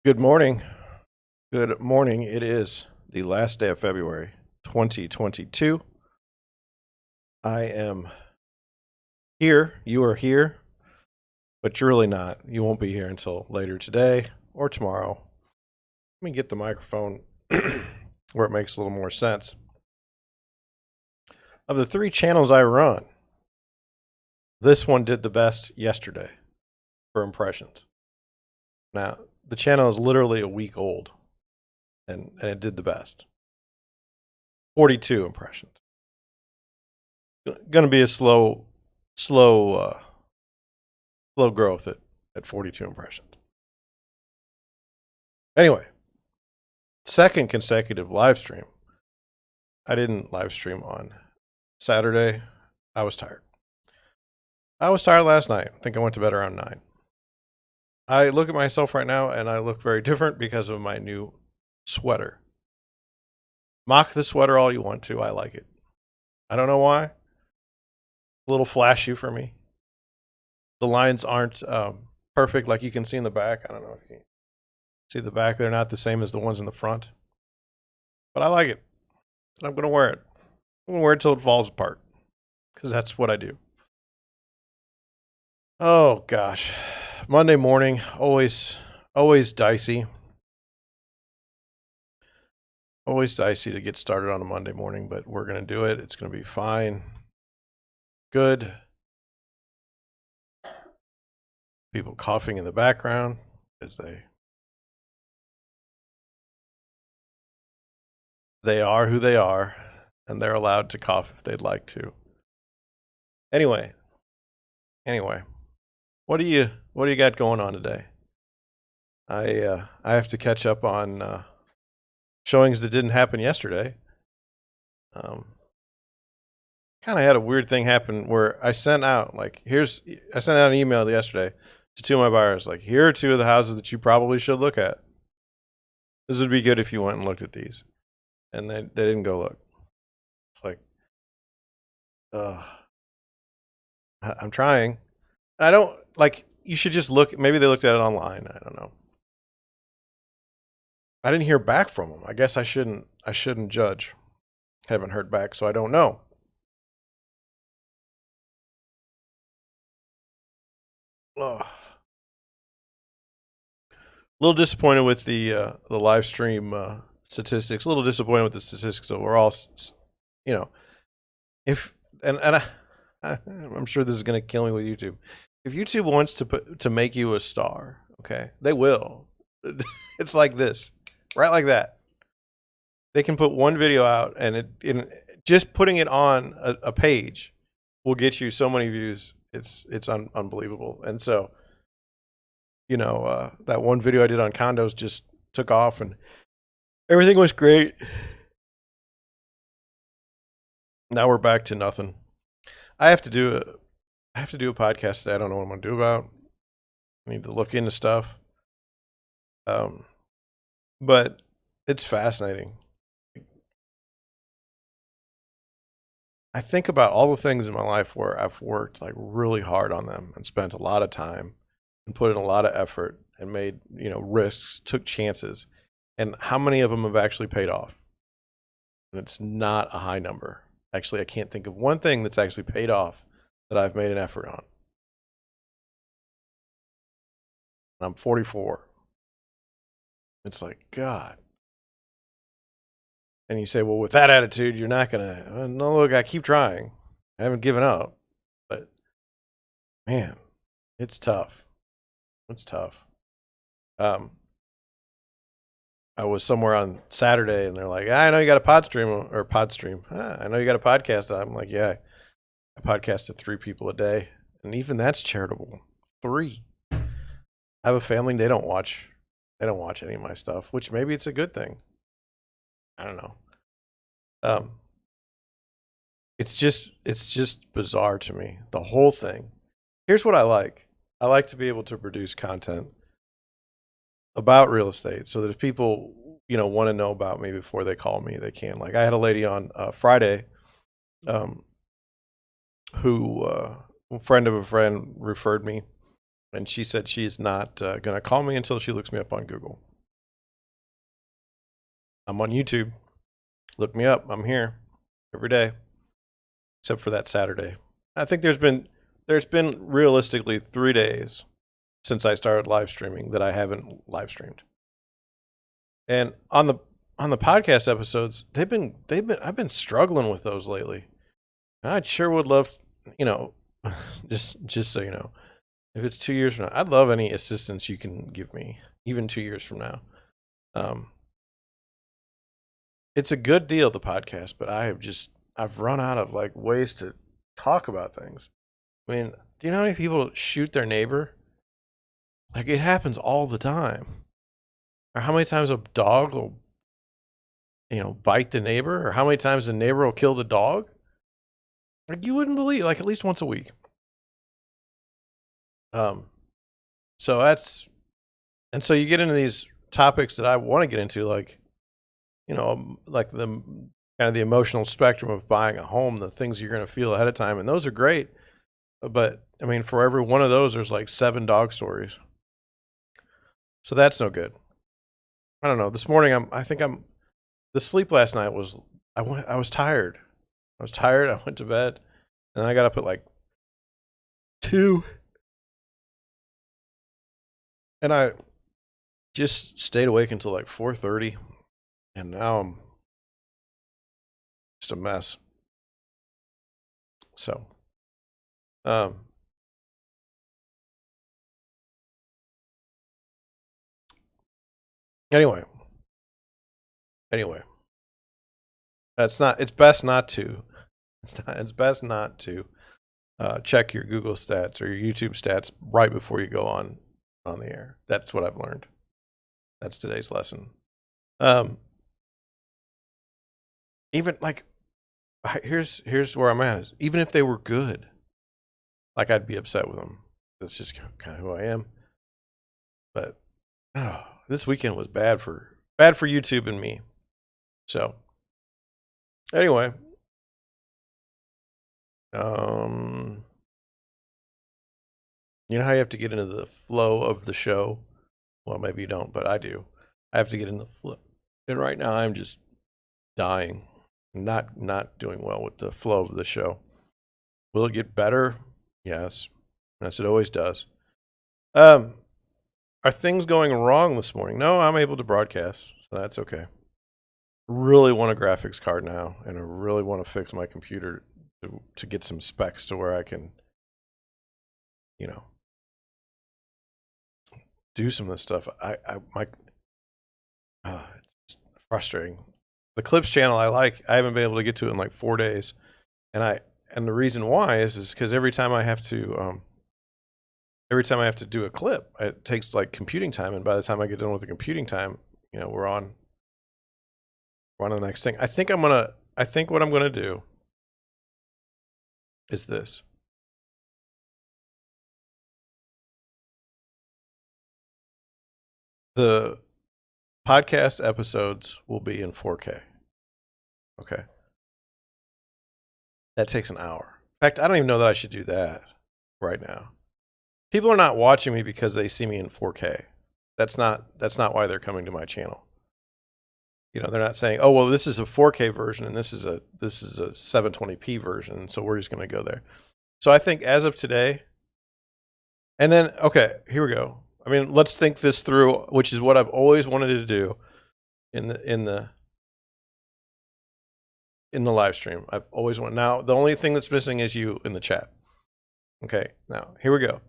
Good morning. Good morning. It is the last day of February 2022. I am here. You are here, but you're really not. You won't be here until later today or tomorrow. Let me get the microphone where it makes a little more sense. Of the three channels I run, this one did the best yesterday for impressions. Now, the channel is literally a week old, and it did the best. 42 impressions. Going to be a slow growth at 42 impressions. Anyway, second consecutive live stream. I didn't live stream on Saturday. I was tired. I was tired last night. I think I went to bed around 9. I look at myself right now and I look very different because of my new sweater. Mock the sweater all you want to. I like it. I don't know why. A little flashy for me. The lines aren't perfect like you can see in the back. I don't know if you can see the back. They're not the same as the ones in the front. But I like it. And I'm going to wear it. I'm going to wear it till it falls apart. Because that's what I do. Oh, gosh. Monday morning, always dicey. Always dicey to get started on a Monday morning, but we're going to do it. It's going to be fine. Good. People coughing in the background as they are who they are, and they're allowed to cough if they'd like to. Anyway, what do you got going on today? I have to catch up on showings that didn't happen yesterday. Kind of had a weird thing happen where I sent out an email yesterday to two of my buyers, like, here are two of the houses that you probably should look at. This would be good if you went and looked at these. And they didn't go look. It's like, I'm trying. I don't, like, you should just look. Maybe they looked at it online. I don't know. I didn't hear back from them. I guess I shouldn't judge. Haven't heard back, so I don't know. A little disappointed with the live stream statistics. A little disappointed with the statistics overall. You know, I'm sure this is going to kill me with YouTube. If YouTube wants to make you a star, okay, they will. It's like this, right? Like that. They can put one video out, and just putting it on a page will get you so many views. It's unbelievable. And so, that one video I did on condos just took off, and everything was great. Now we're back to nothing. I have to do a podcast today. I don't know what I'm going to do about. I need to look into stuff. But it's fascinating. I think about all the things in my life where I've worked like really hard on them and spent a lot of time and put in a lot of effort and made, risks, took chances, and how many of them have actually paid off. And it's not a high number. Actually, I can't think of one thing that's actually paid off that I've made an effort on. I'm 44. It's like, God. And you say, well, with that attitude, you're not going to. No, look, I keep trying. I haven't given up. But, man, it's tough. It's tough. I was somewhere on Saturday, and they're like, I know you got a podstream. I know you got a podcast. I'm like, yeah, I podcast to 3 people a day. And even that's charitable. 3. I have a family, they don't watch any of my stuff, which maybe it's a good thing. I don't know. It's just bizarre to me, the whole thing. Here's what I like. I like to be able to produce content about real estate so that if people, want to know about me before they call me, they can. Like, I had a lady on Friday who a friend of a friend referred me, and she said she's not going to call me until she looks me up on Google. I'm on YouTube. Look me up. I'm here every day, except for that Saturday. I think there's been realistically 3 days since I started live streaming that I haven't live streamed. And on the podcast episodes, I've been struggling with those lately. And I sure would love, just so you know, if it's 2 years from now, I'd love any assistance you can give me, even 2 years from now. It's a good deal, the podcast, but I've run out of like ways to talk about things. I mean, do you know how many people shoot their neighbor? Like, it happens all the time. Or how many times a dog will, bite the neighbor? Or how many times the neighbor will kill the dog? Like, you wouldn't believe, like, at least once a week. So that's, and so you get into these topics that I want to get into, like, like the kind of the emotional spectrum of buying a home, the things you're going to feel ahead of time. And those are great. But I mean, for every one of those, there's like 7 dog stories. So that's no good. I don't know. This morning, the sleep last night was, I was tired. I went to bed and I got up at like 2. And I just stayed awake until like 4:30. And now I'm just a mess. So, anyway, it's best not to, it's best not to check your Google stats or your YouTube stats right before you go on the air. That's what I've learned. That's today's lesson. Even like, here's where I'm at is, even if they were good, like, I'd be upset with them. That's just kind of who I am. But this weekend was bad for YouTube and me. So anyway, you know how you have to get into the flow of the show? Well, maybe you don't, but I do. I have to get in the flow. And right now I'm just dying. Not doing well with the flow of the show. Will it get better? Yes. Yes, it always does. Are things going wrong this morning? No, I'm able to broadcast, so that's okay. Really want a graphics card now, and I really want to fix my computer to get some specs to where I can, do some of this stuff. It's frustrating. The clips channel I haven't been able to get to it in like 4 days, and the reason why is because every time I have to do a clip, it takes like computing time, and by the time I get done with the computing time, we're on to the next thing. I think what I'm gonna do is this. The podcast episodes will be in 4K. Okay. That takes an hour. In fact, I don't even know that I should do that right now. People are not watching me because they see me in 4K. That's not why they're coming to my channel. They're not saying, "Oh, well, this is a 4K version and this is a 720p version, so we're just going to go there." So I think as of today, and then, okay, here we go. I mean, let's think this through, which is what I've always wanted to do in the live stream. I've always wanted. Now, the only thing that's missing is you in the chat. Okay, now here we go.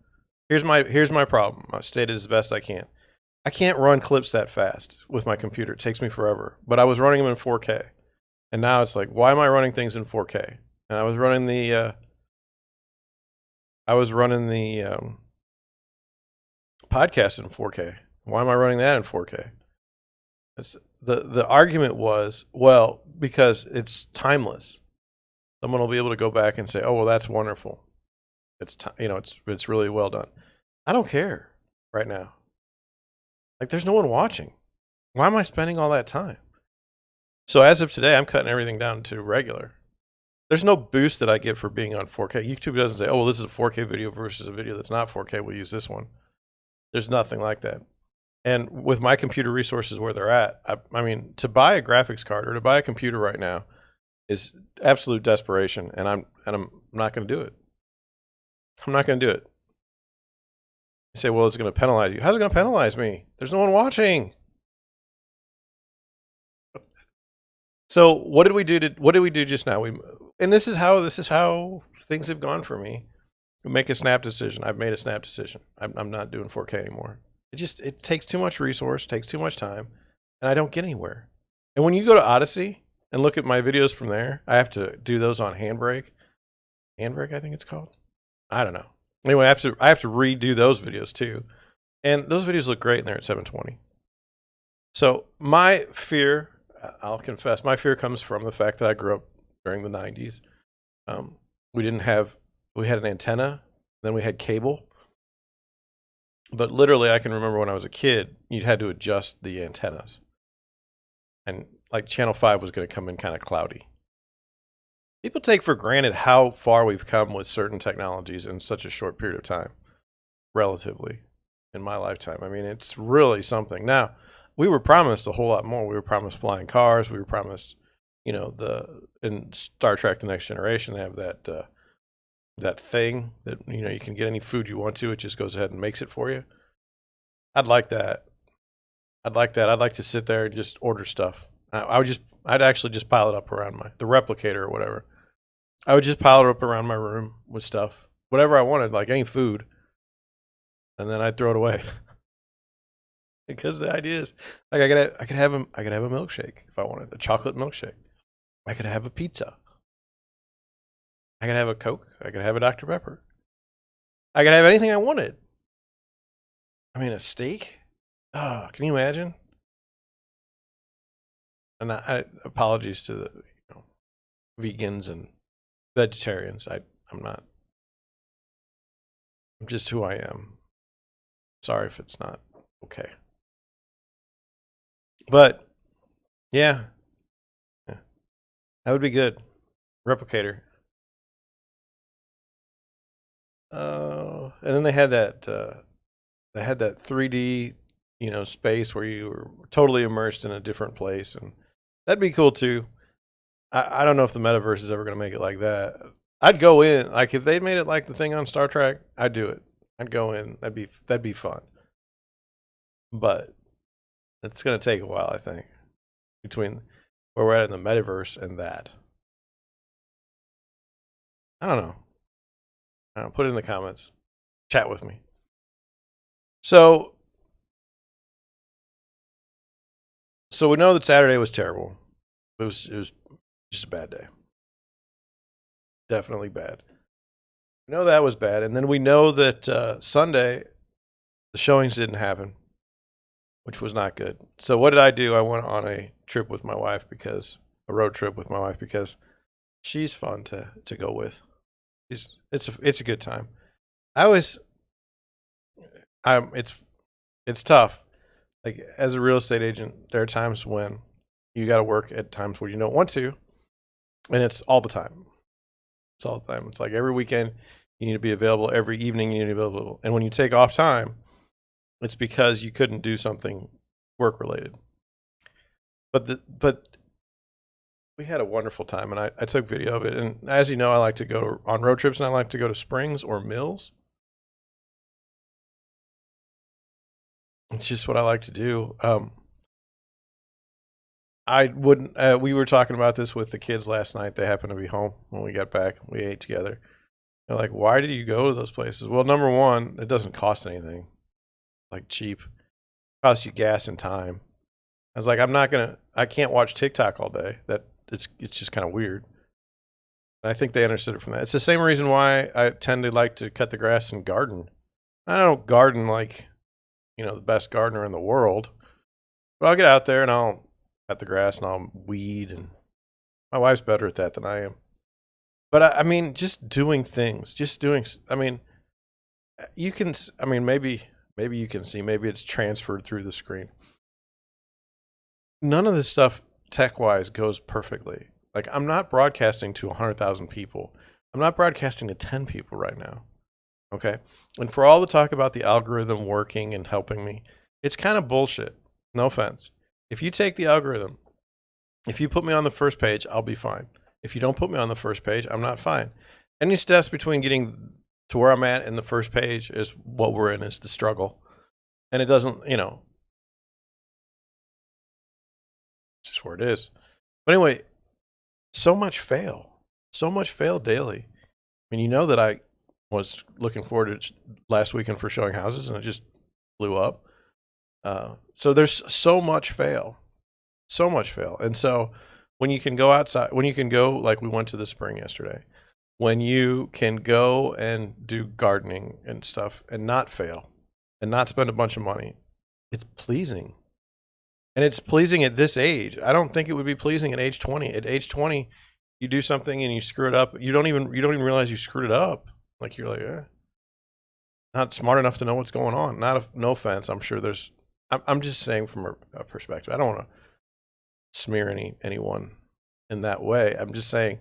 Here's my problem. I'll state it as best I can. I can't run clips that fast with my computer. It takes me forever. But I was running them in 4K, and now it's like, why am I running things in 4K? And I was running the podcast in 4K. Why am I running that in 4K? The argument was, well, because it's timeless. Someone will be able to go back and say, "Oh, well, that's wonderful. It's really well done." I don't care right now. Like, there's no one watching. Why am I spending all that time? So as of today, I'm cutting everything down to regular. There's no boost that I get for being on 4K. YouTube doesn't say, "Oh, well, this is a 4K video versus a video that's not 4K. We'll use this one." There's nothing like that. And with my computer resources where they're at, I mean, to buy a graphics card or to buy a computer right now is absolute desperation, and I'm not going to do it. I'm not going to do it. You say, well, it's going to penalize you. How's it going to penalize me? There's no one watching. So what did we do just now? And this is how things have gone for me. We make a snap decision. I've made a snap decision. I'm not doing 4K anymore. It takes too much resource, takes too much time, and I don't get anywhere. And when you go to Odyssey and look at my videos from there, I have to do those on Handbrake. Handbrake, I think it's called. I don't know. Anyway, I have to redo those videos too. And those videos look great in there at 720. So my fear, I'll confess, my fear comes from the fact that I grew up during the 90s. We had an antenna, then we had cable. But literally, I can remember when I was a kid, you'd had to adjust the antennas. And like Channel 5 was going to come in kind of cloudy. People take for granted how far we've come with certain technologies in such a short period of time, relatively, in my lifetime. I mean, it's really something. Now, we were promised a whole lot more. We were promised flying cars. We were promised, in Star Trek: The Next Generation, they have that thing that, you can get any food you want to. It just goes ahead and makes it for you. I'd like that. I'd like to sit there and just order stuff. I'd actually just pile it up around the replicator or whatever. I would just pile it up around my room with stuff, whatever I wanted, like any food, and then I'd throw it away. Because the idea is, like, I could have a milkshake if I wanted, a chocolate milkshake. I could have a pizza. I could have a Coke. I could have a Dr. Pepper. I could have anything I wanted. I mean, a steak? Oh, can you imagine? And apologies to the vegans and vegetarians. I'm not. I'm just who I am. Sorry if it's not okay. But yeah, that would be good. Replicator. And then they had that 3D, space where you were totally immersed in a different place, and that'd be cool too. I don't know if the metaverse is ever going to make it like that. I'd go in, like if they made it like the thing on Star Trek, I'd do it. I'd go in. That'd be fun. But it's going to take a while, I think, between where we're at in the metaverse and that. I don't know. Put it in the comments. Chat with me. So we know that Saturday was terrible. It was just a bad day. Definitely bad. We know that was bad. And then we know that Sunday, the showings didn't happen, which was not good. So what did I do? I went on a road trip with my wife because she's fun to go with. It's a good time. It's tough. Like, as a real estate agent, there are times when you got to work at times where you don't want to, and it's all the time. It's all the time. It's like every weekend you need to be available, every evening you need to be available, and when you take off time, it's because you couldn't do something work related. But we had a wonderful time, and I took video of it. And as you know, I like to go on road trips, and I like to go to springs or mills. It's just what I like to do. I wouldn't. We were talking about this with the kids last night. They happened to be home when we got back. We ate together. They're like, "Why did you go to those places?" Well, number one, it doesn't cost anything. Like, cheap. It costs you gas and time. I was like, I can't watch TikTok all day. It's just kind of weird. And I think they understood it from that. It's the same reason why I tend to like to cut the grass and garden. I don't garden like, the best gardener in the world, but I'll get out there and I'll cut the grass and I'll weed, and my wife's better at that than I am. But I mean, just doing things, you can, maybe you can see, maybe it's transferred through the screen. None of this stuff tech-wise goes perfectly. Like, I'm not broadcasting to 100,000 people. I'm not broadcasting to 10 people right now. Okay? And for all the talk about the algorithm working and helping me, It's kind of bullshit. No offense. If you take the algorithm, if you put me on the first page, I'll be fine. If you don't put me on the first page, I'm not fine. Any steps between getting to where I'm at and the first page is what we're in, is the struggle. And it doesn't, you know, it's just where it is. But anyway, so much fail daily. I mean, you know that I was looking forward to last weekend for showing houses and it just blew up. So there's so much fail. And so when you can go outside, when you can go, like we went to the spring yesterday, when you can go and do gardening and stuff and not fail and not spend a bunch of money, it's pleasing. And it's pleasing at this age. I don't think it would be pleasing at age 20. At age 20, you do something and you screw it up. You don't even realize you screwed it up. Like you're like, not smart enough to know what's going on. No offense. I'm sure I'm just saying from a perspective. I don't want to smear anyone in that way. I'm just saying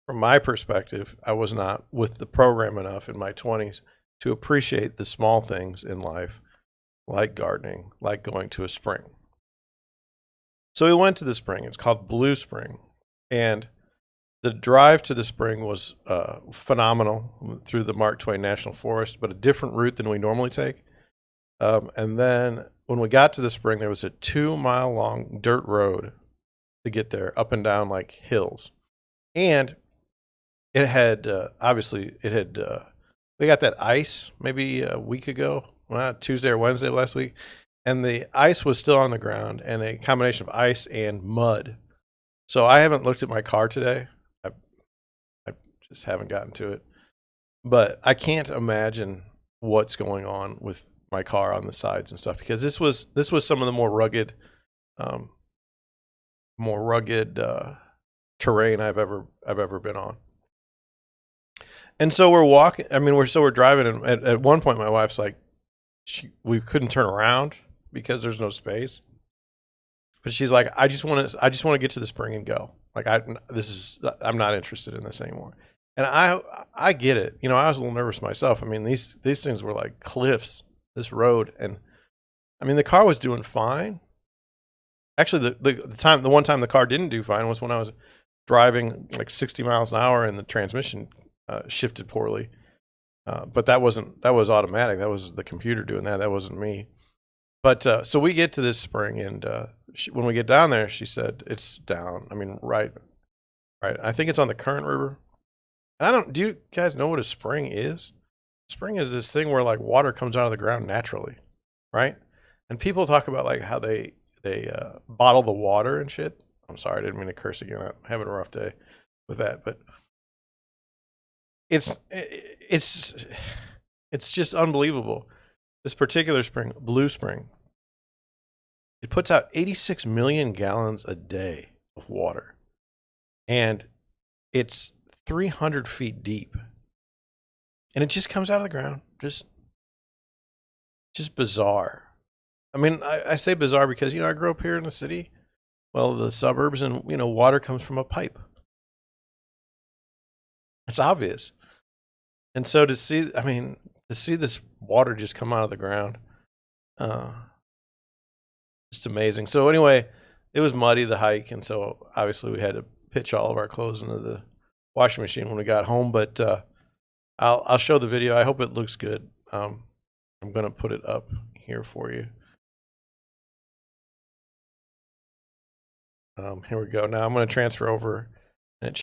from my perspective, I was not with the program enough in my 20s to appreciate the small things in life, like gardening, like going to a spring. So we went to the spring. It's called Blue Spring. And the drive to the spring was phenomenal through the Mark Twain National Forest, but a different route than we normally take. And then when we got to the spring, there was a 2-mile long dirt road to get there, up and down like hills. And it had, we got that ice maybe a week ago, well, Tuesday or Wednesday of last week. And the ice was still on the ground, and a combination of ice and mud. So I haven't looked at my car today. I just haven't gotten to it. But I can't imagine what's going on with my car on the sides and stuff, because this was some of the more rugged terrain I've ever been on. And so we're walking. I mean, we're driving, and at one point, my wife's like, we couldn't turn around because there's no space. But she's like, I just want to get to the spring and go. Like I'm not interested in this anymore. And I get it. You know, I was a little nervous myself. I mean, these things were like cliffs, this road, and I mean the car was doing fine. Actually, the one time the car didn't do fine was when I was driving like 60 miles an hour and the transmission shifted poorly. But that was automatic. That was the computer doing that. That wasn't me. But so we get to this spring, and when we get down there, she said it's down. I mean, right. I think it's on the Current River. Do you guys know what a spring is? Spring is this thing where like water comes out of the ground naturally, right? And people talk about like how they bottle the water and shit. I'm sorry, I didn't mean to curse again. I'm having a rough day with that, but it's just unbelievable. This particular spring, Blue Spring, it puts out 86 million gallons a day of water, and it's 300 feet deep, and it just comes out of the ground. Just bizarre. I mean, I say bizarre because, you know, I grew up here in the city, well, the suburbs, and, you know, water comes from a pipe. It's obvious. And so to see this water just come out of the ground, just amazing. So anyway, it was muddy, the hike, and so obviously we had to pitch all of our clothes into the washing machine when we got home. But I'll show the video. I hope it looks good. I'm going to put it up here for you. Here we go. Now I'm going to transfer over. And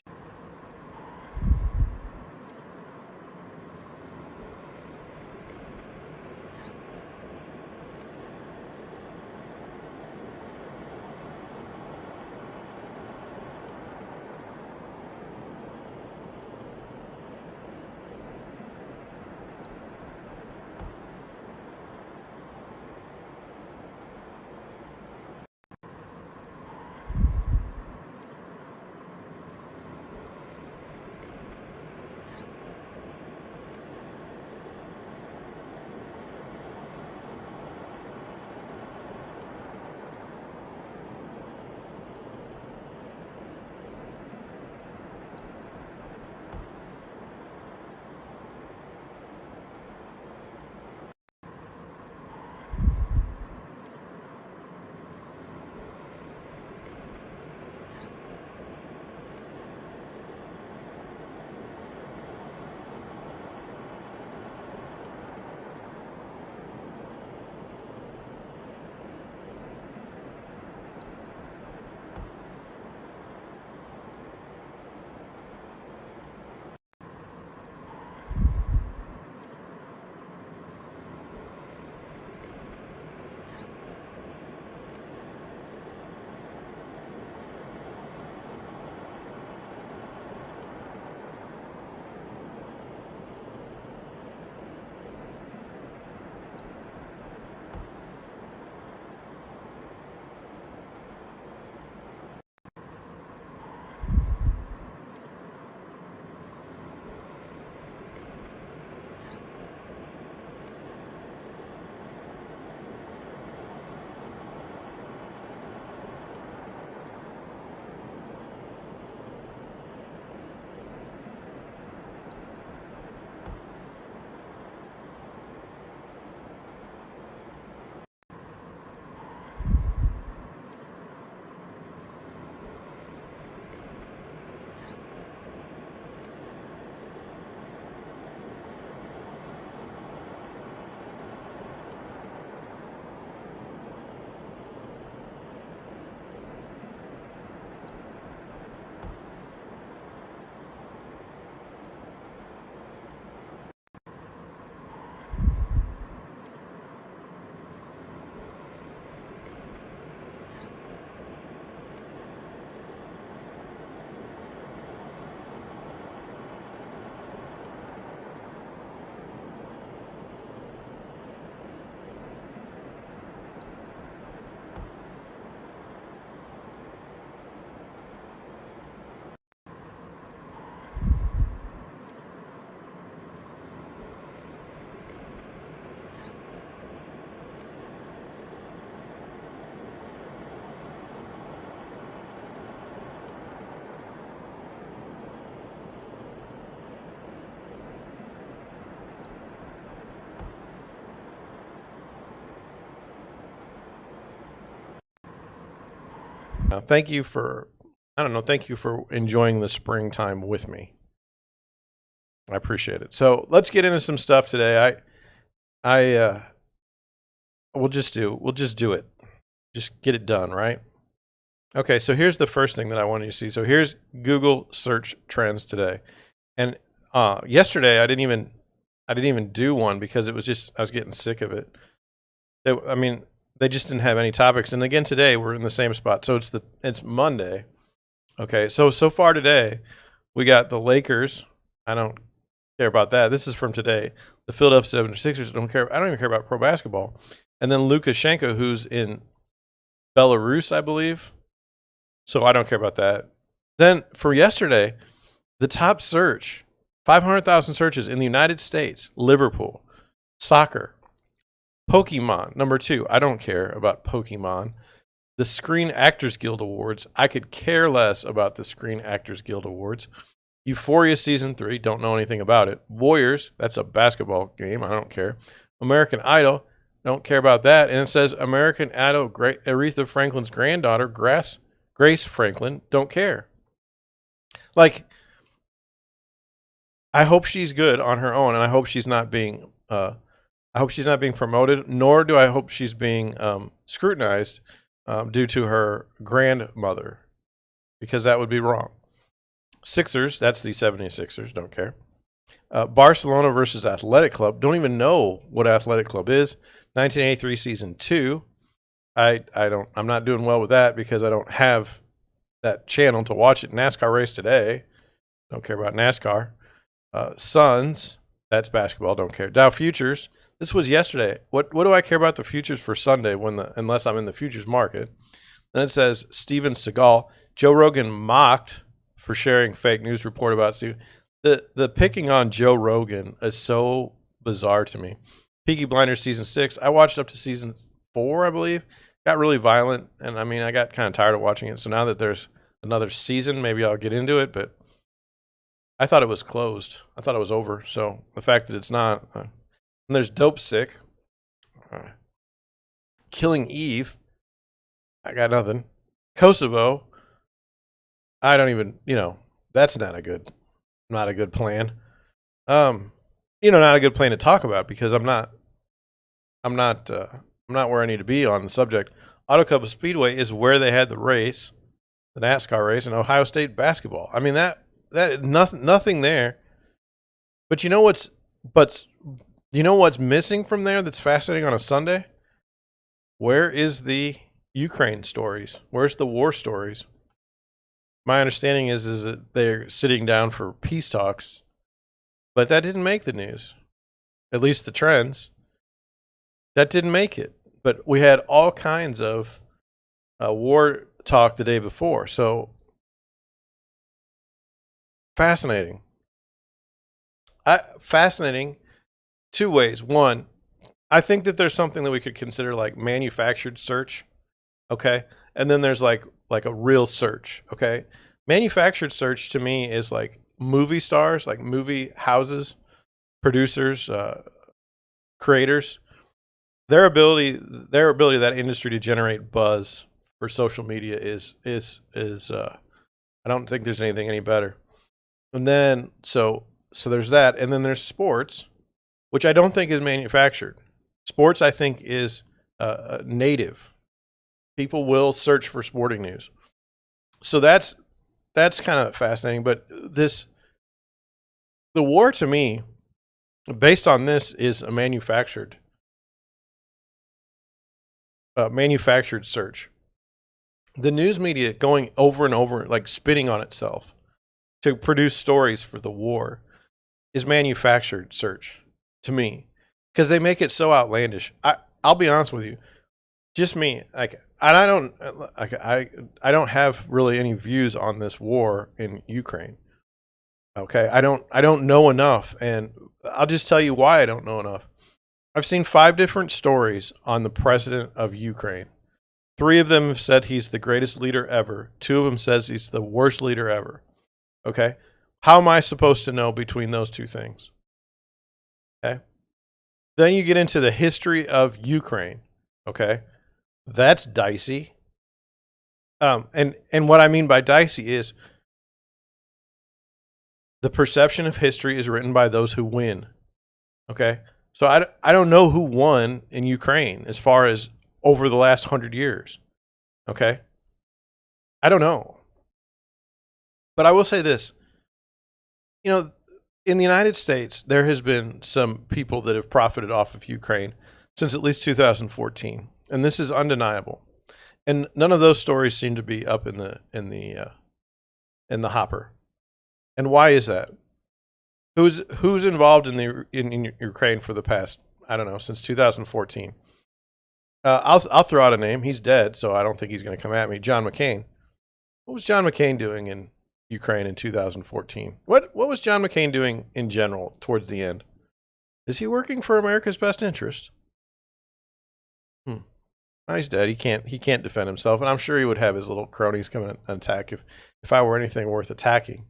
Thank you for, I don't know, thank you for enjoying the springtime with me. I appreciate it. So let's get into some stuff today. We'll just do it. Just get it done, right? Okay, so here's the first thing that I want you to see. So here's Google search trends today. And yesterday I didn't even do one because it was just, I was getting sick of it. They just didn't have any topics. And again, today we're in the same spot. So it's Monday. Okay, so far today, we got the Lakers. I don't care about that. This is from today. The Philadelphia 76ers don't care. I don't even care about pro basketball. And then Lukashenko, who's in Belarus, I believe. So I don't care about that. Then for yesterday, the top search, 500,000 searches in the United States, Liverpool, soccer, Pokemon, number 2. I don't care about Pokemon. The Screen Actors Guild Awards. I could care less about the Screen Actors Guild Awards. Euphoria Season 3. Don't know anything about it. Warriors. That's a basketball game. I don't care. American Idol. Don't care about that. And it says American Idol, Aretha Franklin's granddaughter, Grace Franklin. Don't care. Like, I hope she's good on her own, and I hope she's not being promoted, nor do I hope she's being scrutinized due to her grandmother, because that would be wrong. Sixers, that's the 76ers, don't care. Barcelona versus Athletic Club, don't even know what Athletic Club is. 1983 season 2. I'm not doing well with that because I don't have that channel to watch it. NASCAR race today, don't care about NASCAR. Suns, that's basketball, don't care. Dow futures, this was yesterday. What do I care about the futures for Sunday unless I'm in the futures market? Then it says Steven Seagal, Joe Rogan mocked for sharing fake news report about Steve. The picking on Joe Rogan is so bizarre to me. Peaky Blinders season 6. I watched up to season 4, I believe. Got really violent, and I got kind of tired of watching it. So now that there's another season, maybe I'll get into it. But I thought it was closed. I thought it was over. So the fact that it's not. And there's Dope Sick. Killing Eve. I got nothing. Kosovo. I don't even, that's not a good plan. Not a good plan to talk about because I'm not where I need to be on the subject. Auto Club Speedway is where they had the race, the NASCAR race, and Ohio State basketball. I mean that nothing there. But you know what's missing from there that's fascinating on a Sunday? Where is the Ukraine stories? Where's the war stories? My understanding is that they're sitting down for peace talks, but that didn't make the news. At least the trends. That didn't make it. But we had all kinds of war talk the day before. So fascinating. Fascinating 2 ways. One, I think that there's something that we could consider like manufactured search. Okay. And then there's like a real search. Okay. Manufactured search to me is like movie stars, like movie houses, producers, creators. Their ability of that industry to generate buzz for social media is I don't think there's anything any better. And then so there's that, and then there's sports, which I don't think is manufactured. Sports I think is native. People will search for sporting news. So that's kind of fascinating. But the war to me, based on this, is a manufactured search. The news media going over and over, like spinning on itself to produce stories for the war, is manufactured search to me, because they make it so outlandish. I'll be honest with you, just me, and I don't have really any views on this war in Ukraine. Okay, I don't know enough, and I'll just tell you why I don't know enough. I've seen 5 different stories on the president of Ukraine. 3 of them have said he's the greatest leader ever. 2 of them says he's the worst leader ever. Okay, how am I supposed to know between those 2 things? Okay, then you get into the history of Ukraine. Okay, that's dicey. And what I mean by dicey is the perception of history is written by those who win. Okay, so I don't know who won in Ukraine as far as over the last 100 years. Okay, I don't know, but I will say this. You know, in the United States, there has been some people that have profited off of Ukraine since at least 2014, and this is undeniable. And none of those stories seem to be up in the hopper. And why is that? Who's involved in Ukraine for the past, I don't know, since 2014? I'll throw out a name. He's dead, so I don't think he's going to come at me. John McCain. What was John McCain doing in Ukraine in 2014? What was John McCain doing in general towards the end? Is he working for America's best interest? No, he's dead. He can't defend himself, and I'm sure he would have his little cronies come and attack if I were anything worth attacking.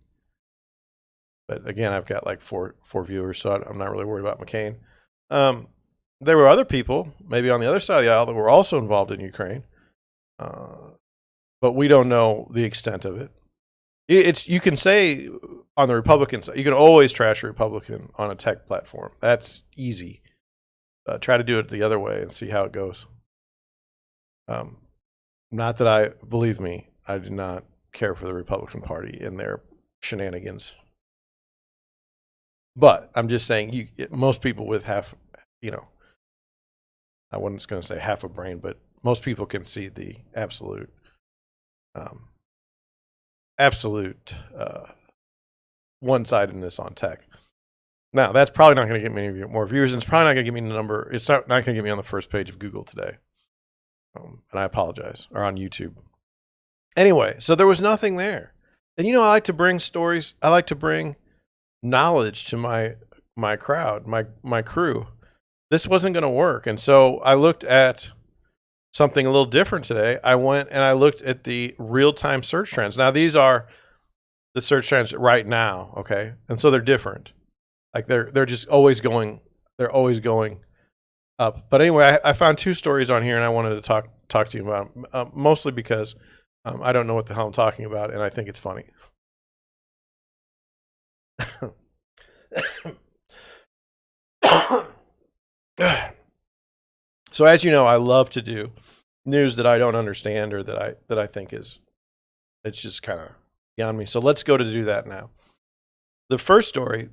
But again, I've got like four viewers, so I'm not really worried about McCain. There were other people, maybe on the other side of the aisle, that were also involved in Ukraine, but we don't know the extent of it. You can say on the Republican side, you can always trash a Republican on a tech platform. That's easy. Try to do it the other way and see how it goes. Not that believe me, I do not care for the Republican Party and their shenanigans. But I'm just saying, most people with half, I wasn't going to say half a brain, but most people can see the absolute one-sidedness on tech. Now, that's probably not going to get many more viewers, and it's probably not going to give me the number. It's not going to get me on the first page of Google today. And I apologize, or on YouTube. Anyway, so there was nothing there. And I like to bring stories. I like to bring knowledge to my crowd, my crew. This wasn't going to work. And so I looked at something a little different today. I went and I looked at the real-time search trends. Now, these are the search trends right now, okay? And so they're different. Like they're just always going, they're always going up. But anyway, I found two stories on here, and I wanted to talk to you about them, mostly because I don't know what the hell I'm talking about, and I think it's funny. So as you know, I love to do news that I don't understand or that I think it's just kind of beyond me. So let's go to do that now. The first story,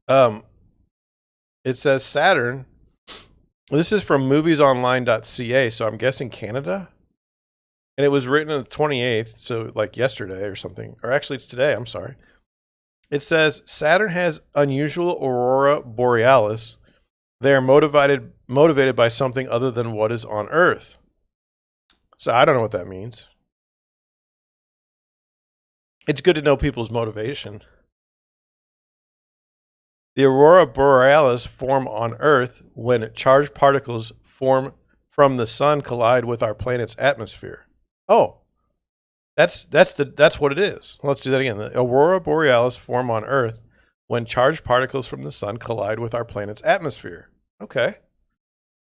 it says Saturn. This is from moviesonline.ca, so I'm guessing Canada. And it was written on the 28th, so like yesterday or something. Or actually, it's today, I'm sorry. It says Saturn has unusual aurora borealis. They are motivated by something other than what is on Earth. So I don't know what that means. It's good to know people's motivation. The aurora borealis form on Earth when charged particles form from the sun collide with our planet's atmosphere. Oh, that's what it is. Let's do that again. The aurora borealis form on Earth when charged particles from the sun collide with our planet's atmosphere. Okay.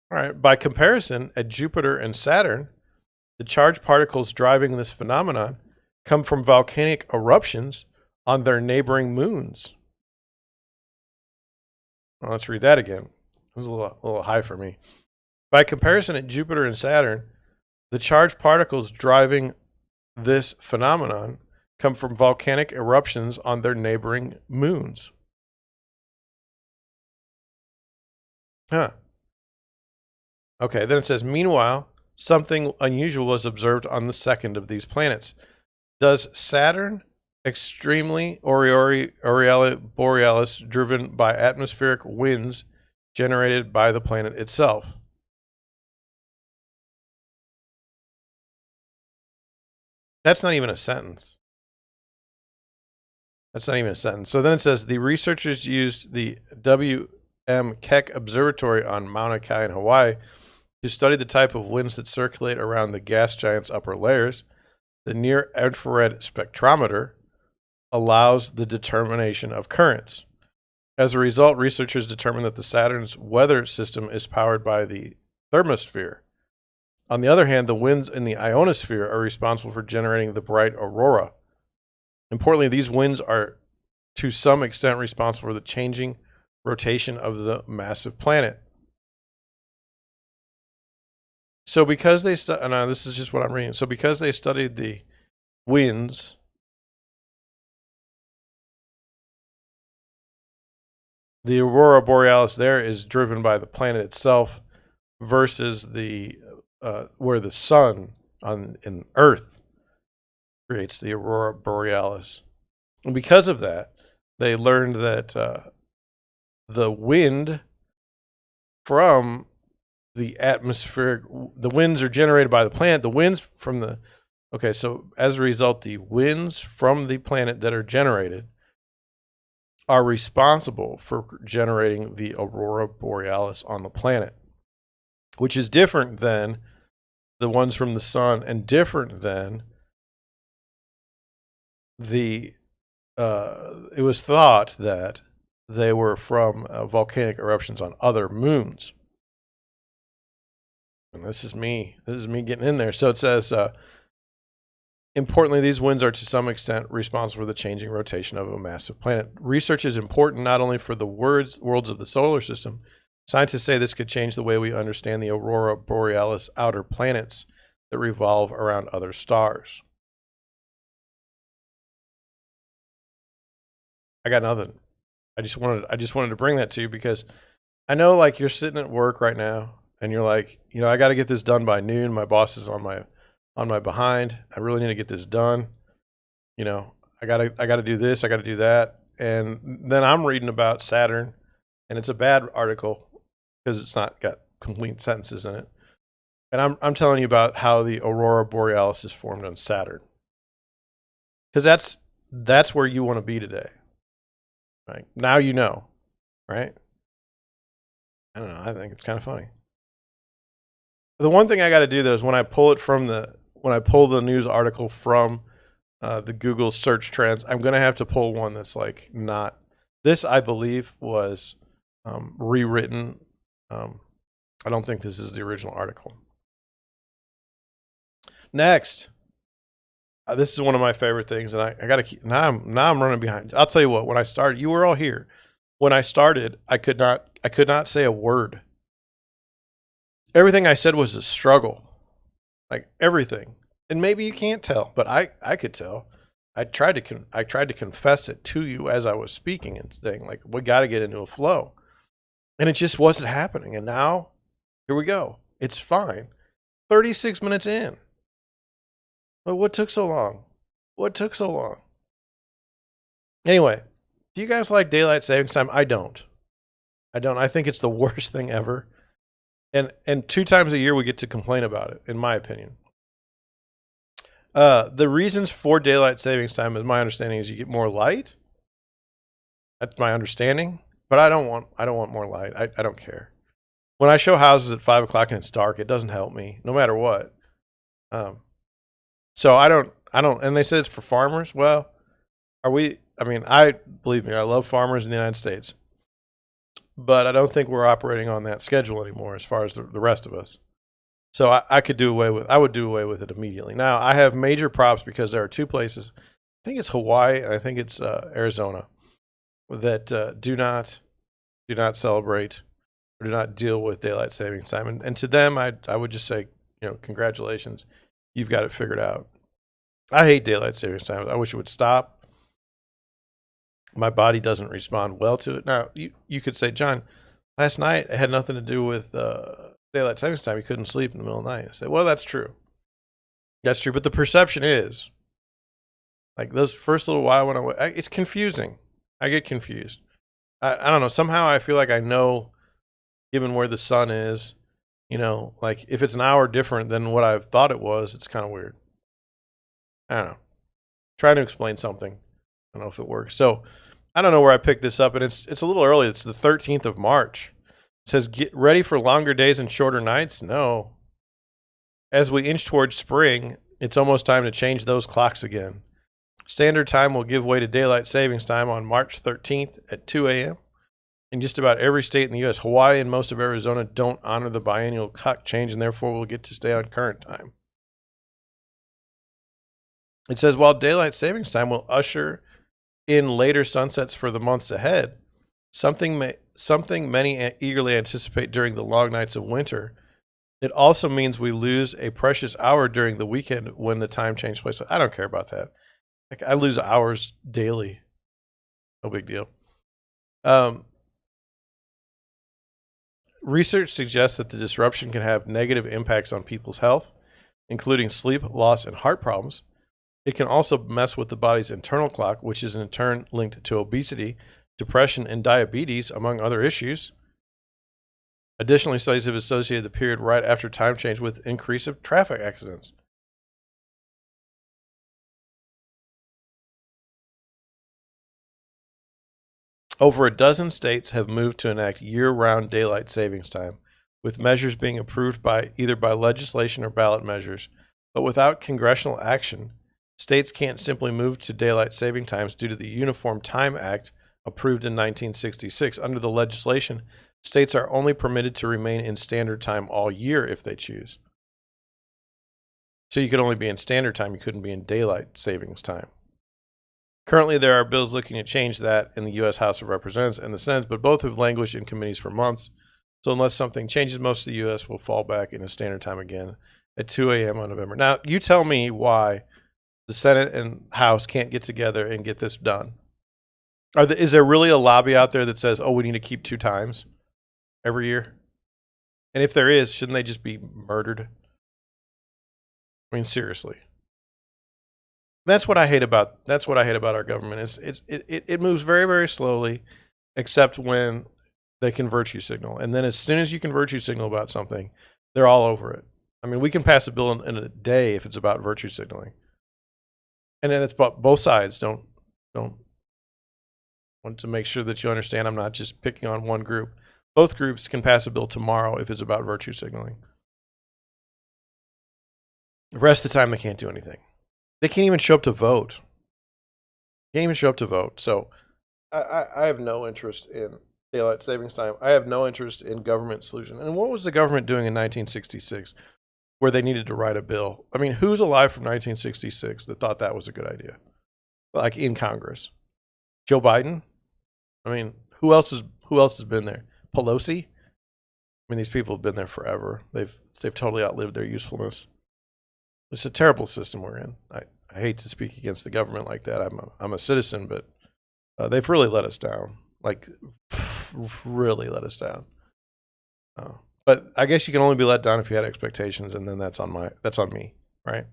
All right. By comparison, at Jupiter and Saturn, the charged particles driving this phenomenon come from volcanic eruptions on their neighboring moons. Well, let's read that again. It was a little high for me. By comparison, at Jupiter and Saturn, the charged particles driving this phenomenon come from volcanic eruptions on their neighboring moons. Huh. Okay, then it says, meanwhile, something unusual was observed on the second of these planets. Does Saturn, extremely borealis, driven by atmospheric winds generated by the planet itself? That's not even a sentence. That's not even a sentence. So then it says, the researchers used the W.M. Keck Observatory on Mauna Kea in Hawaii to study the type of winds that circulate around the gas giant's upper layers. The near-infrared spectrometer allows the determination of currents. As a result, researchers determined that the Saturn's weather system is powered by the thermosphere. On the other hand, the winds in the ionosphere are responsible for generating the bright aurora. Importantly, these winds are to some extent responsible for the changing rotation of the massive planet. So because they this is just what I'm reading. So because they studied the winds, the aurora borealis there is driven by the planet itself versus the where the sun in Earth creates the aurora borealis. And because of that, they learned that the wind from the atmospheric, the winds are generated by the planet. The winds from the, okay, so as a result, the winds from the planet that are generated are responsible for generating the aurora borealis on the planet, which is different than the ones from the sun and different than the, it was thought that they were from volcanic eruptions on other moons. And this is me getting in there. So it says, importantly, these winds are to some extent responsible for the changing rotation of a massive planet. Research is important not only for the worlds of the solar system. Scientists say this could change the way we understand the aurora borealis outer planets that revolve around other stars. I got nothing. I just wanted to bring that to you because I know, like, you're sitting at work right now and you're like, you know, I got to get this done by noon. My boss is on my behind. I really need to get this done. You know, I got to do this. I got to do that. And then I'm reading about Saturn, and it's a bad article because it's not got complete sentences in it. And I'm telling you about how the aurora borealis is formed on Saturn, because that's where you want to be today. Right now, you know, right? I don't know. I think it's kind of funny. The one thing I got to do though is when I pull the news article from the Google search trends, I'm going to have to pull one that's like not this. I believe was rewritten. I don't think this is the original article. Next, this is one of my favorite things, and I got to keep. Now I'm running behind. I'll tell you what. When I started, you were all here. When I started, I could not say a word. Everything I said was a struggle, like everything. And maybe you can't tell, but I could tell. I tried to confess it to you as I was speaking and saying, like, we got to get into a flow, and it just wasn't happening. And now, here we go. It's fine. 36 minutes in. But what took so long? What took so long? Anyway, do you guys like daylight savings time? I don't. I think it's the worst thing ever. And 2 times a year we get to complain about it, in my opinion. The reasons for daylight savings time, is my understanding, is you get more light. That's my understanding. But I don't want more light. I don't care. When I show houses at 5 o'clock and it's dark, it doesn't help me, no matter what. So I don't, and they said it's for farmers. Well, believe me, I love farmers in the United States, but I don't think we're operating on that schedule anymore as far as the rest of us. So I would do away with it immediately. Now I have major props because there are 2 places, I think it's Hawaii and I think it's Arizona, that do not celebrate or do not deal with daylight savings time. And to them, I would just say, you know, congratulations. You've got it figured out. I hate daylight savings time. I wish it would stop. My body doesn't respond well to it. Now, you could say, John, last night it had nothing to do with daylight savings time. You couldn't sleep in the middle of the night. I say, well, that's true. That's true. But the perception is, like, those first little while when it's confusing. I get confused. I don't know. Somehow I feel like I know, given where the sun is, you know, like if it's an hour different than what I thought it was, it's kind of weird. I don't know. Trying to explain something. I don't know if it works. So I don't know where I picked this up, and it's a little early. It's the 13th of March. It says, get ready for longer days and shorter nights. No. As we inch towards spring, it's almost time to change those clocks again. Standard time will give way to daylight savings time on March 13th at 2 a.m. In just about every state in the U.S., Hawaii and most of Arizona don't honor the biennial clock change and therefore will get to stay on current time. It says, while daylight savings time will usher in later sunsets for the months ahead, something many eagerly anticipate during the long nights of winter, it also means we lose a precious hour during the weekend when the time change places. I don't care about that. Like, I lose hours daily. No big deal. Research suggests that the disruption can have negative impacts on people's health, including sleep loss and heart problems. It can also mess with the body's internal clock, which is in turn linked to obesity, depression, and diabetes, among other issues. Additionally, studies have associated the period right after time change with increase of traffic accidents. Over a dozen states have moved to enact year-round daylight savings time, with measures being approved either by legislation or ballot measures. But without congressional action, states can't simply move to daylight saving times due to the Uniform Time Act approved in 1966. Under the legislation, states are only permitted to remain in standard time all year if they choose. So you could only be in standard time, you couldn't be in daylight savings time. Currently, there are bills looking to change that in the U.S. House of Representatives and the Senate, but both have languished in committees for months. So unless something changes, most of the U.S. will fall back into standard time again at 2 a.m. on November. Now, you tell me why the Senate and House can't get together and get this done. Is there really a lobby out there that says, oh, we need to keep 2 times every year? And if there is, shouldn't they just be murdered? I mean, seriously. That's what I hate about our government. It moves very, very slowly, except when they can virtue signal. And then as soon as you can virtue signal about something, they're all over it. I mean, we can pass a bill in a day if it's about virtue signaling. And then it's about both sides. Don't want to make sure that you understand I'm not just picking on one group. Both groups can pass a bill tomorrow if it's about virtue signaling. The rest of the time, they can't do anything. They can't even show up to vote. So I have no interest in daylight savings time. I have no interest in government solution. And what was the government doing in 1966 where they needed to write a bill? I mean, who's alive from 1966 that thought that was a good idea? Like in Congress? Joe Biden? I mean, who else has been there? Pelosi? I mean, these people have been there forever. They've totally outlived their usefulness. It's a terrible system we're in. I hate to speak against the government like that. I'm a citizen, but they've really let us down. Like, really let us down. But I guess you can only be let down if you had expectations, and then that's on me, right?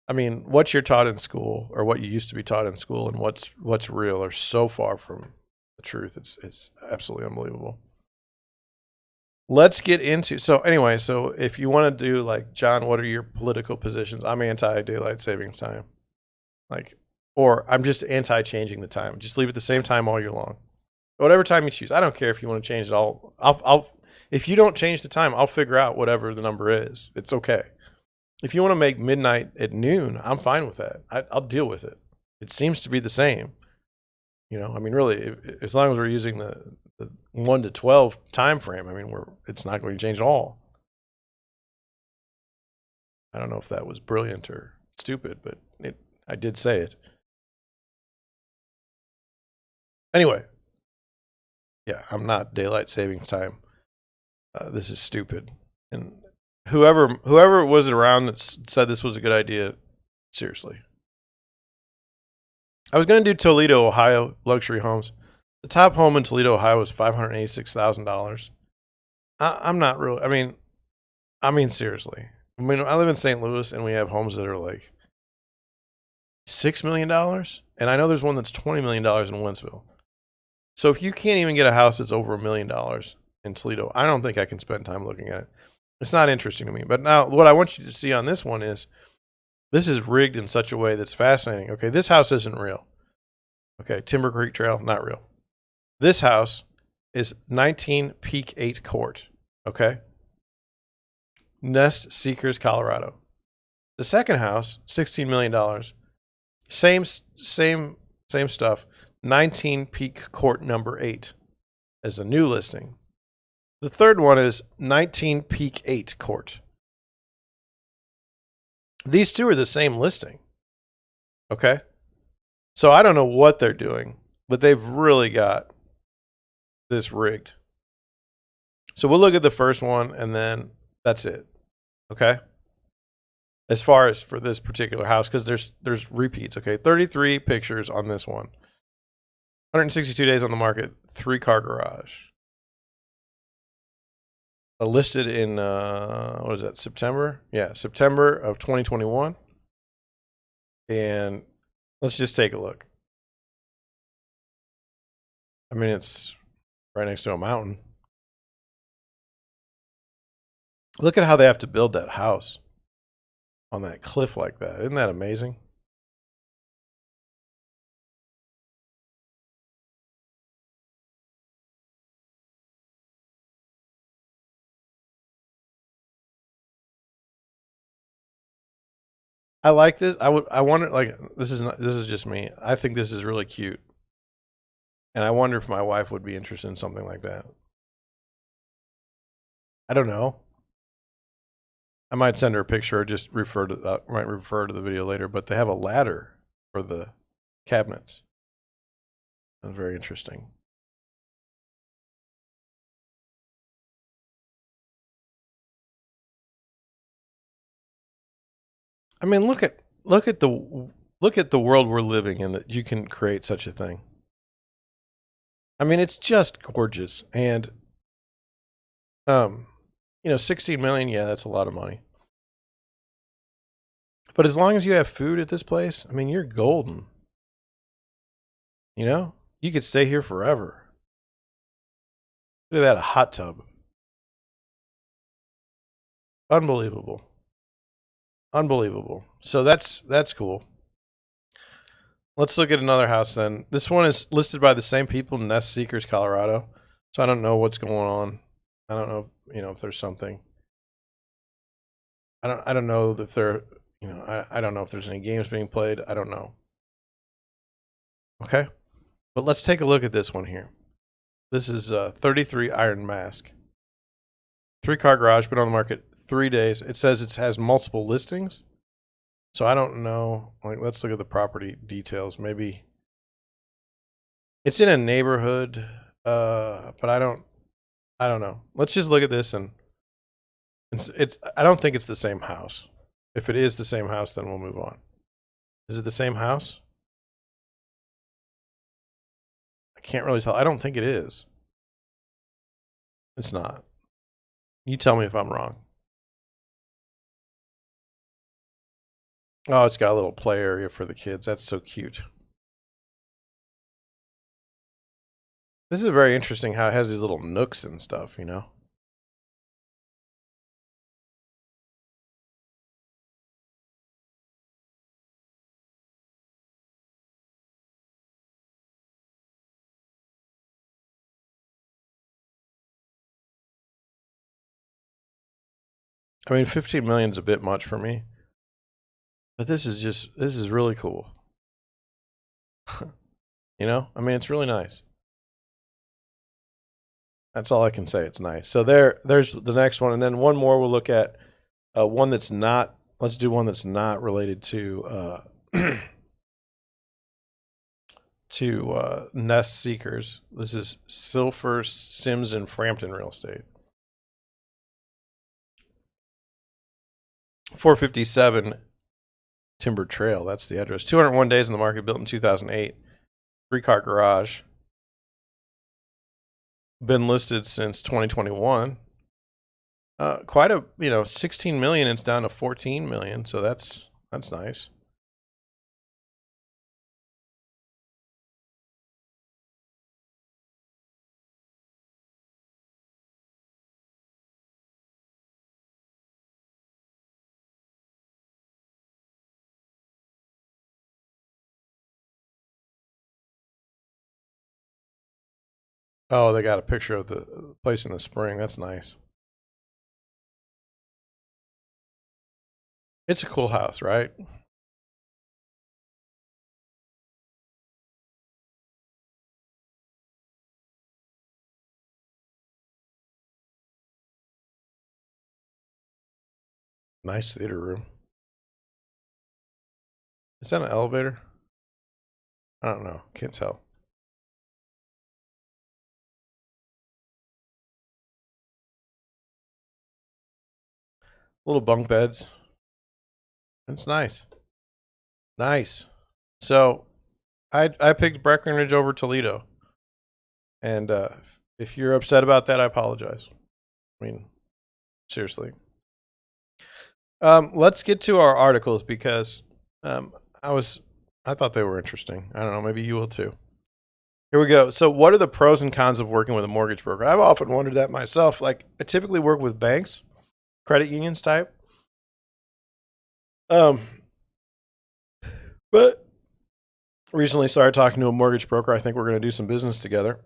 I mean, what you're taught in school, or what you used to be taught in school, and what's real are so far from the truth. It's absolutely unbelievable. Let's get into, so if you want to do like, John, what are your political positions? I'm anti-daylight savings time. Or I'm just anti-changing the time. Just leave it the same time all year long. Whatever time you choose. I don't care if you want to change it all. If you don't change the time, I'll figure out whatever the number is. It's okay. If you want to make midnight at noon, I'm fine with that. I'll deal with it. It seems to be the same. I mean, really, as long as we're using the 1 to 12 time frame, I mean, it's not going to change at all. I don't know if that was brilliant or stupid, but I did say it. Anyway, yeah, I'm not daylight savings time. This is stupid. And whoever was around that said this was a good idea, seriously. I was going to do Toledo, Ohio luxury homes. The top home in Toledo, Ohio was $586,000. I'm not really, I mean, seriously. I mean, I live in St. Louis and we have homes that are like $6 million. And I know there's one that's $20 million in Wentzville. So if you can't even get a house that's over $1 million in Toledo, I don't think I can spend time looking at it. It's not interesting to me. But now what I want you to see on this one is, this is rigged in such a way that's fascinating. Okay, this house isn't real. Okay, Timber Creek Trail, not real. This house is 19 Peak 8 Court. Okay? Nest Seekers, Colorado. The second house, $16 million. Same stuff. 19 Peak Court number 8. as a new listing. The third one is 19 Peak 8 Court. These two are the same listing. Okay. So I don't know what they're doing, but they've really got this rigged. So we'll look at the first one and then that's it. Okay. As far as for this particular house, because there's repeats. Okay. 33 pictures on this one. 162 days on the market, 3-car garage. Listed in what is that, September? Yeah, September of 2021. And let's just take a look. I mean, it's right next to a mountain. Look at how they have to build that house on that cliff like that. Isn't that amazing? I like this. I wonder, like, this is just me. I think this is really cute. And I wonder if my wife would be interested in something like that. I don't know. I might send her a picture or just refer to the video later, but they have a ladder for the cabinets. That's very interesting. I mean, look at the world we're living in that you can create such a thing. I mean, it's just gorgeous. And 16 million, yeah, that's a lot of money. But as long as you have food at this place, I mean, you're golden. You could stay here forever. Look at that, a hot tub. Unbelievable. Unbelievable. So that's cool. Let's look at another house then. This one is listed by the same people, Nest Seekers, Colorado. So I don't know what's going on. I don't know, if there's something. I don't know if there, I don't know if there's any games being played. I don't know. Okay. But let's take a look at this one here. This is 33 Iron Mask. 3-car garage, been on the market 3 days. It says it has multiple listings. So I don't know. Like, let's look at the property details. Maybe it's in a neighborhood, but I don't know. Let's just look at this and I don't think it's the same house. If it is the same house, then we'll move on. Is it the same house? I can't really tell. I don't think it is. It's not. You tell me if I'm wrong. Oh, it's got a little play area for the kids. That's so cute. This is very interesting how it has these little nooks and stuff, I mean, 15 million is a bit much for me. But this is really cool. I mean, it's really nice. That's all I can say. It's nice. So there's the next one. And then one more we'll look at. One that's not, let's do one that's not related to Nest Seekers. This is Silver Sims and Frampton Real Estate. 457 Timber Trail. That's the address. 201 days in the market, built in 2008. 3-car garage. Been listed since 2021. Quite a 16 million. It's down to 14 million. So that's nice. Oh, they got a picture of the place in the spring. That's nice. It's a cool house, right? Nice theater room. Is that an elevator? I don't know. Can't tell. Little bunk beds. That's nice. Nice. So I picked Breckenridge over Toledo. And if you're upset about that, I apologize. I mean, seriously. Let's get to our articles because I thought they were interesting. I don't know, maybe you will too. Here we go. So what are the pros and cons of working with a mortgage broker? I've often wondered that myself. Like, I typically work with banks, credit unions type. But recently started talking to a mortgage broker. I think we're going to do some business together.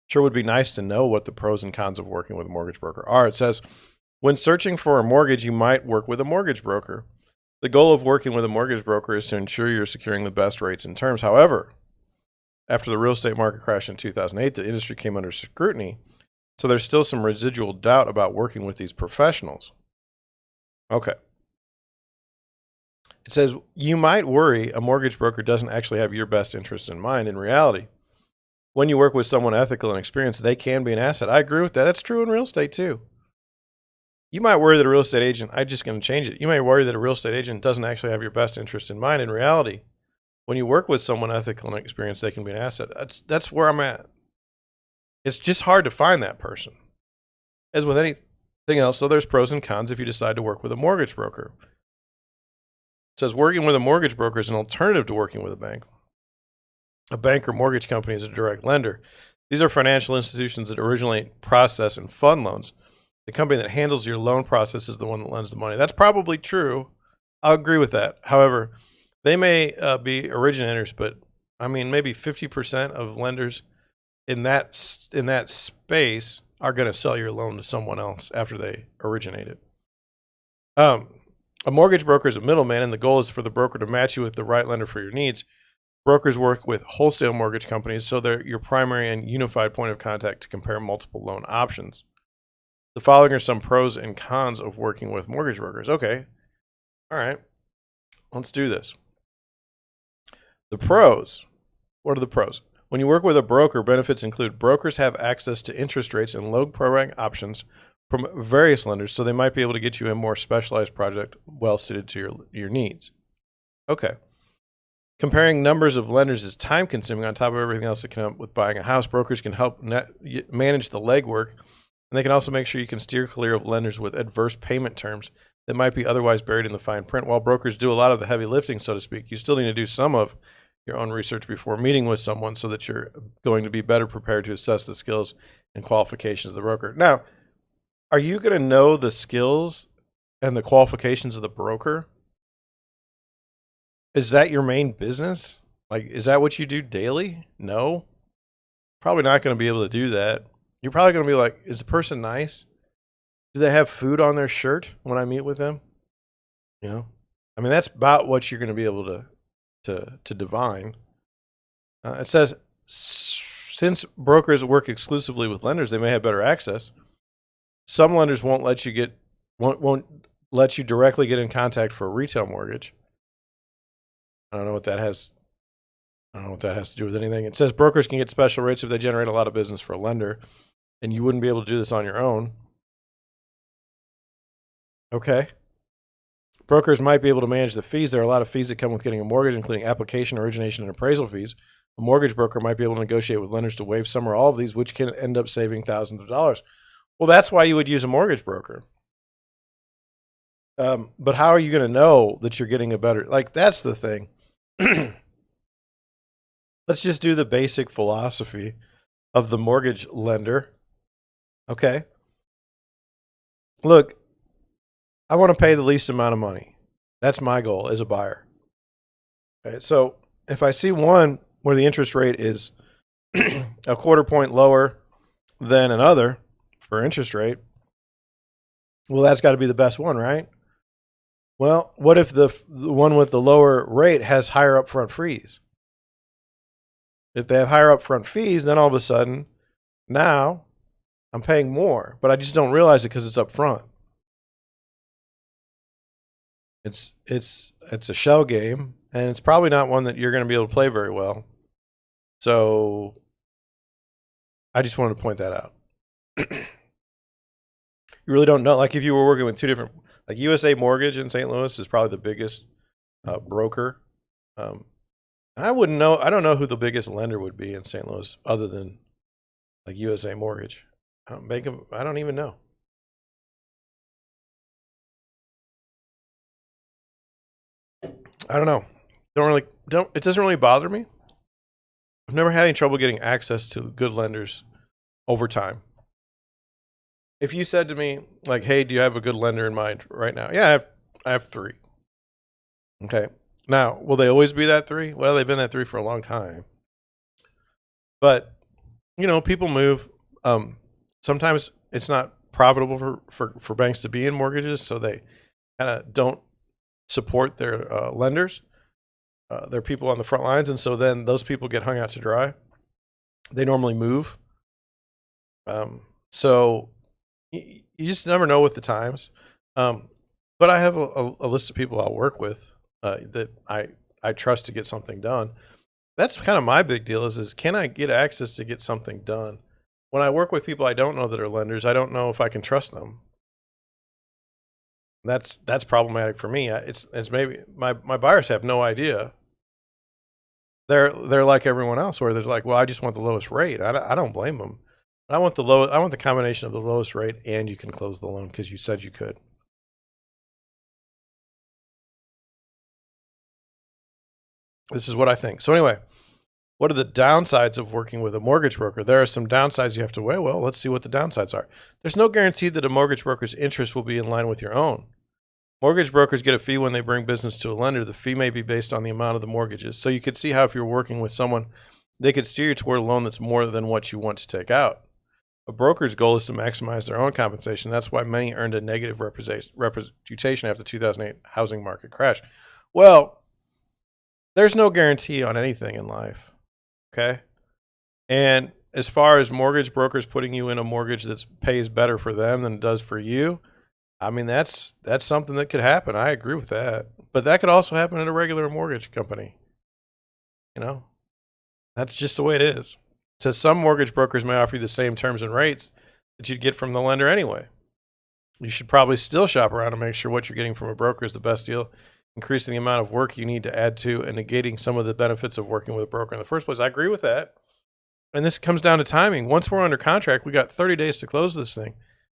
Sure would be nice to know what the pros and cons of working with a mortgage broker are. It says, when searching for a mortgage, you might work with a mortgage broker. The goal of working with a mortgage broker is to ensure you're securing the best rates and terms. However, after the real estate market crash in 2008, the industry came under scrutiny, so there's still some residual doubt about working with these professionals. Okay. It says, you might worry a mortgage broker doesn't actually have your best interest in mind. In reality, when you work with someone ethical and experienced, they can be an asset. I agree with that. That's true in real estate too. You might worry that a real estate agent, I'm just going to change it. You may worry that a real estate agent doesn't actually have your best interest in mind. In reality, when you work with someone ethical and experienced, they can be an asset. That's where I'm at. It's just hard to find that person. As with anything else, so there's pros and cons if you decide to work with a mortgage broker. It says working with a mortgage broker is an alternative to working with a bank. A bank or mortgage company is a direct lender. These are financial institutions that originate, process, and fund loans. The company that handles your loan process is the one that lends the money. That's probably true. I'll agree with that. However, they may be originators, but I mean, maybe 50% of lenders in that space are going to sell your loan to someone else after they originate it. A mortgage broker is a middleman, and the goal is for the broker to match you with the right lender for your needs. Brokers work with wholesale mortgage companies, so they're your primary and unified point of contact to compare multiple loan options. The following are some pros and cons of working with mortgage brokers. Okay. All right. Let's do this. The pros. What are the pros? When you work with a broker, benefits include brokers have access to interest rates and low prorate options from various lenders, so they might be able to get you a more specialized project well suited to your needs. Okay. Comparing numbers of lenders is time consuming on top of everything else that can help with buying a house. Brokers can help manage the legwork, and they can also make sure you can steer clear of lenders with adverse payment terms that might be otherwise buried in the fine print. While brokers do a lot of the heavy lifting, so to speak, you still need to do some of your own research before meeting with someone so that you're going to be better prepared to assess the skills and qualifications of the broker. Now, are you going to know the skills and the qualifications of the broker? Is that your main business? Like, is that what you do daily? No. Probably not going to be able to do that. You're probably going to be like, is the person nice? Do they have food on their shirt when I meet with them? You know, I mean, that's about what you're going to be able to divine. It says, since brokers work exclusively with lenders, they may have better access. Some lenders won't let you directly get in contact for a retail mortgage. I don't know what that has to do with anything. It says brokers can get special rates if they generate a lot of business for a lender, and you wouldn't be able to do this on your own. Okay. Brokers might be able to manage the fees. There are a lot of fees that come with getting a mortgage, including application, origination, and appraisal fees. A mortgage broker might be able to negotiate with lenders to waive some or all of these, which can end up saving thousands of dollars. Well, that's why you would use a mortgage broker. But how are you going to know that you're getting a better, like, that's the thing. Let's just do the basic philosophy of the mortgage lender. Okay. Look, I want to pay the least amount of money. That's my goal as a buyer. Okay. So if I see one where the interest rate is a quarter point lower than another for interest rate, well, that's got to be the best one, right? Well, what if the one with the lower rate has higher upfront fees? If they have higher upfront fees, then all of a sudden, now I'm paying more, but I just don't realize it because it's upfront. It's a shell game, and it's probably not one that you're going to be able to play very well. So I just wanted to point that out. You really don't know. Like if you were working with two different, like USA Mortgage in St. Louis is probably the biggest broker. I wouldn't know. I don't know who the biggest lender would be in St. Louis other than like USA Mortgage. I don't even know. I don't know. It doesn't really bother me. I've never had any trouble getting access to good lenders over time. If you said to me, like, hey, do you have a good lender in mind right now? Yeah, I have 3. Okay. Now, will they always be that 3? Well, they've been that 3 for a long time. But, people move. Sometimes it's not profitable for banks to be in mortgages, so they kind of don't support their lenders. They're people on the front lines, and so then those people get hung out to dry. They normally move. So you just never know with the times. But I have a list of people I'll work with that I trust to get something done. That's kind of my big deal is can I get access to get something done? When I work with people I don't know that are lenders, I don't know if I can trust them. That's problematic for me. It's maybe my buyers have no idea. They're like everyone else, where they're like, well, I just want the lowest rate. I don't blame them. I want the combination of the lowest rate and you can close the loan because you said you could. This is what I think. So anyway, what are the downsides of working with a mortgage broker? There are some downsides you have to weigh. Well, let's see what the downsides are. There's no guarantee that a mortgage broker's interest will be in line with your own. Mortgage brokers get a fee when they bring business to a lender. The fee may be based on the amount of the mortgages. So you could see how if you're working with someone, they could steer you toward a loan that's more than what you want to take out. A broker's goal is to maximize their own compensation. That's why many earned a negative reputation after the 2008 housing market crash. Well, there's no guarantee on anything in life, okay? And as far as mortgage brokers putting you in a mortgage that pays better for them than it does for you, I mean, that's something that could happen. I agree with that. But that could also happen in a regular mortgage company. That's just the way it is. It says some mortgage brokers may offer you the same terms and rates that you'd get from the lender anyway. You should probably still shop around and make sure what you're getting from a broker is the best deal, increasing the amount of work you need to add to and negating some of the benefits of working with a broker in the first place. I agree with that. And this comes down to timing. Once we're under contract, we got 30 days to close this thing.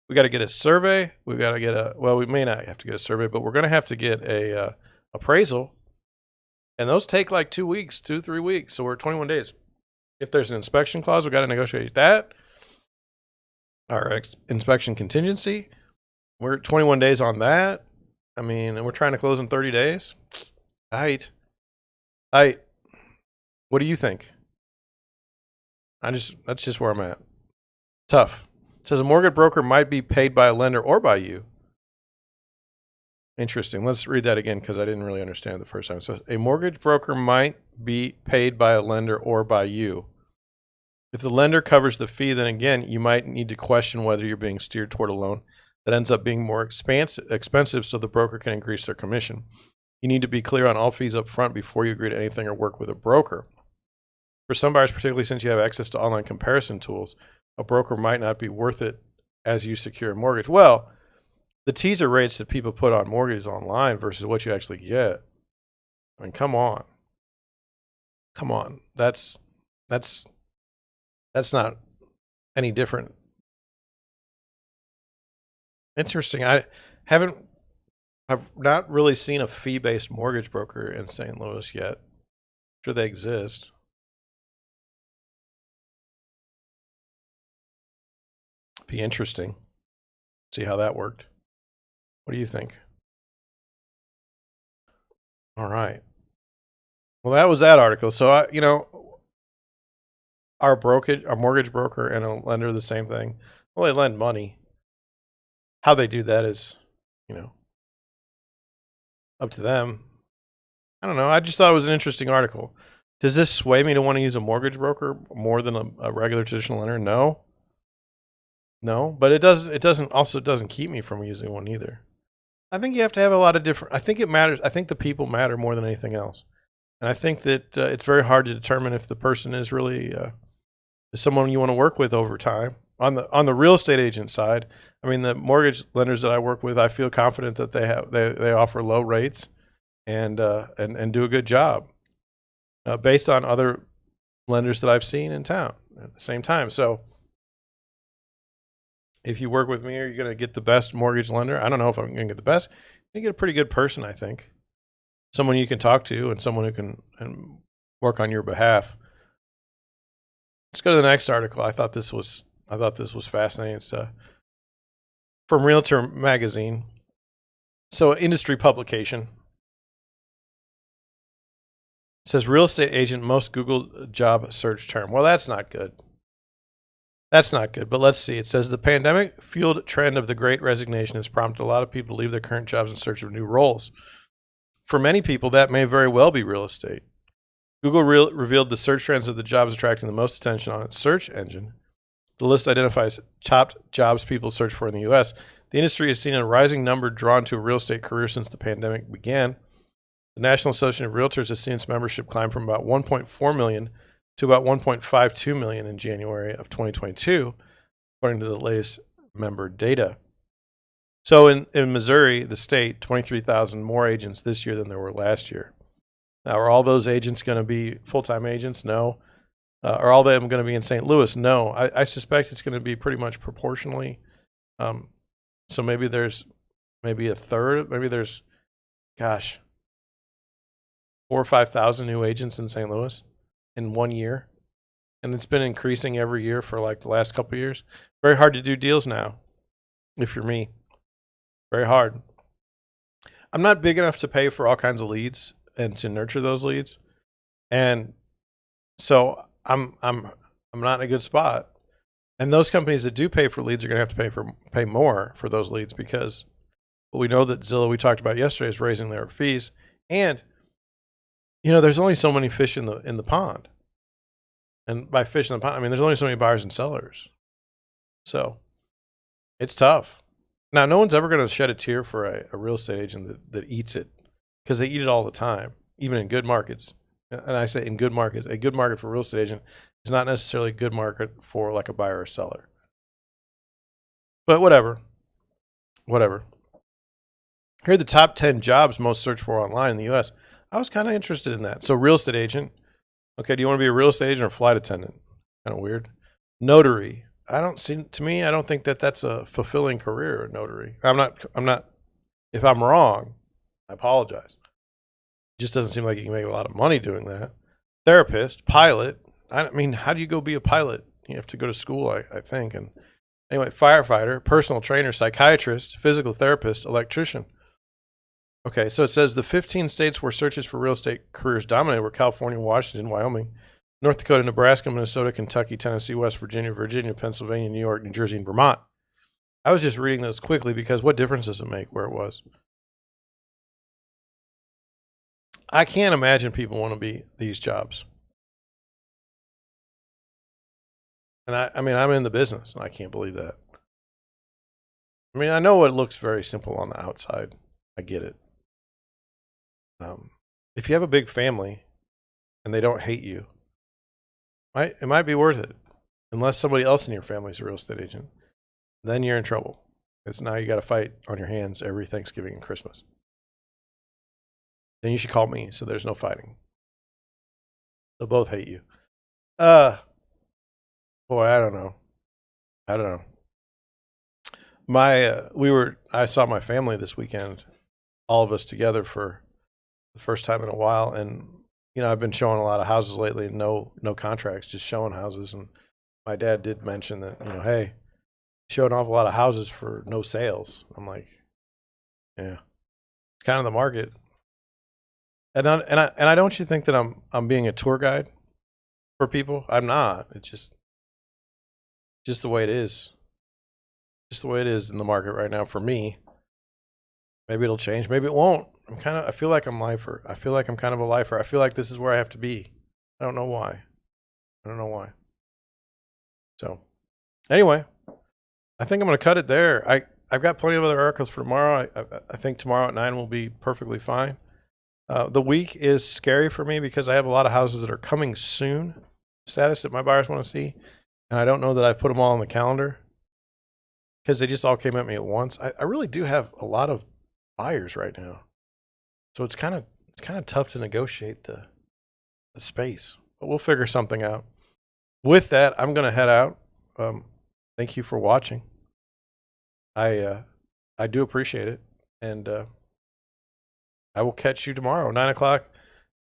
We got to get a survey. We got to get we may not have to get a survey, but we're going to have to get a appraisal. And those take like 2 weeks, 2-3 weeks. So we're at 21 days. If there's an inspection clause, we got to negotiate that. Our inspection contingency, we're at 21 days on that. I mean, and we're trying to close in 30 days. What do you think? That's just where I'm at. Tough. It says a mortgage broker might be paid by a lender or by you. Interesting. Let's read that again because I didn't really understand it the first time. So a mortgage broker might be paid by a lender or by you. If the lender covers the fee, then again, you might need to question whether you're being steered toward a loan that ends up being more expensive so the broker can increase their commission. You need to be clear on all fees up front before you agree to anything or work with a broker. For some buyers, particularly since you have access to online comparison tools, a broker might not be worth it as you secure a mortgage. Well, the teaser rates that people put on mortgages online versus what you actually get. I mean, come on. That's not any different. Interesting. I've not really seen a fee-based mortgage broker in St. Louis yet. I'm sure they exist. Be interesting. See how that worked. What do you think? All right. Well, that was that article. So our mortgage broker and a lender are the same thing. Well, they lend money. How they do that is, up to them. I don't know. I just thought it was an interesting article. Does this sway me to want to use a mortgage broker more than a regular traditional lender? No, but it doesn't keep me from using one either. I think you have to have a lot of different. I think it matters. I think the people matter more than anything else, and I think that it's very hard to determine if the person is really is someone you want to work with over time. On the real estate agent side, I mean, the mortgage lenders that I work with, I feel confident that they offer low rates and do a good job based on other lenders that I've seen in town at the same time. So if you work with me, are you going to get the best mortgage lender? I don't know if I'm going to get the best. You get a pretty good person, I think. Someone you can talk to and someone who can work on your behalf. Let's go to the next article. I thought this was fascinating. It's from Realtor Magazine. So, industry publication. It says real estate agent most Googled job search term. Well, that's not good. That's not good, but let's see. It says the pandemic fueled trend of the great resignation has prompted a lot of people to leave their current jobs in search of new roles. For many people, that may very well be real estate. Google revealed the search trends of the jobs attracting the most attention on its search engine. The list identifies top jobs people search for in the U.S. The industry has seen a rising number drawn to a real estate career since the pandemic began. The National Association of Realtors has seen its membership climb from about 1.4 million to about 1.52 million in January of 2022, according to the latest member data. So in Missouri, the state, 23,000 more agents this year than there were last year. Now, are all those agents going to be full-time agents? No. Are all of them going to be in St. Louis? No. I suspect it's going to be pretty much proportionally. So maybe there's a third. Maybe there's, 4,000 or 5,000 new agents in St. Louis in 1 year. And it's been increasing every year for like the last couple of years. Very hard to do deals now, if you're me. Very hard. I'm not big enough to pay for all kinds of leads and to nurture those leads. And so I'm not in a good spot. And those companies that do pay for leads are going to have to pay more for those leads because we know that Zillow, we talked about yesterday, is raising their fees. And there's only so many fish in the pond. And by fish in the pond, I mean there's only so many buyers and sellers. So it's tough. Now, no one's ever going to shed a tear for a real estate agent that eats it because they eat it all the time, even in good markets. And I say in good markets, a good market for a real estate agent is not necessarily a good market for like a buyer or seller. But whatever. Here are the top 10 jobs most searched for online in the U.S. I was kind of interested in that. So real estate agent. Okay, do you want to be a real estate agent or flight attendant? Kind of weird. Notary. I don't think that's a fulfilling career, a notary. I'm not, if I'm wrong, I apologize. It just doesn't seem like you can make a lot of money doing that. Therapist, pilot. I mean, how do you go be a pilot? You have to go to school, I think. And anyway, firefighter, personal trainer, psychiatrist, physical therapist, electrician. Okay, so it says the 15 states where searches for real estate careers dominated were California, Washington, Wyoming, North Dakota, Nebraska, Minnesota, Kentucky, Tennessee, West Virginia, Pennsylvania, New York, New Jersey, and Vermont. I was just reading those quickly because what difference does it make where it was? I can't imagine people want to be these jobs. And I mean, I'm in the business, and I can't believe that. I mean, I know it looks very simple on the outside. I get it. If you have a big family and they don't hate you, it might be worth it. Unless somebody else in your family is a real estate agent, then you're in trouble. Because now you got to fight on your hands every Thanksgiving and Christmas. Then you should call me so there's no fighting. They'll both hate you. Boy, I don't know. I saw my family this weekend, all of us together for the first time in a while. And, I've been showing a lot of houses lately, no contracts, just showing houses. And my dad did mention that, hey, showed an awful lot of houses for no sales. I'm like, yeah, it's kind of the market. And I don't you think that I'm being a tour guide for people? I'm not. It's just the way it is. Just the way it is in the market right now for me. Maybe it'll change. Maybe it won't. I feel like I'm lifer. I feel like I'm kind of a lifer. I feel like this is where I have to be. I don't know why. So anyway, I think I'm going to cut it there. I've got plenty of other articles for tomorrow. I think tomorrow at 9 will be perfectly fine. The week is scary for me because I have a lot of houses that are coming soon status that my buyers want to see. And I don't know that I've put them all on the calendar because they just all came at me at once. I really do have a lot of buyers right now. So it's kind of tough to negotiate the space, but we'll figure something out. With that, I'm going to head out. Thank you for watching. I do appreciate it. And I will catch you tomorrow, 9 o'clock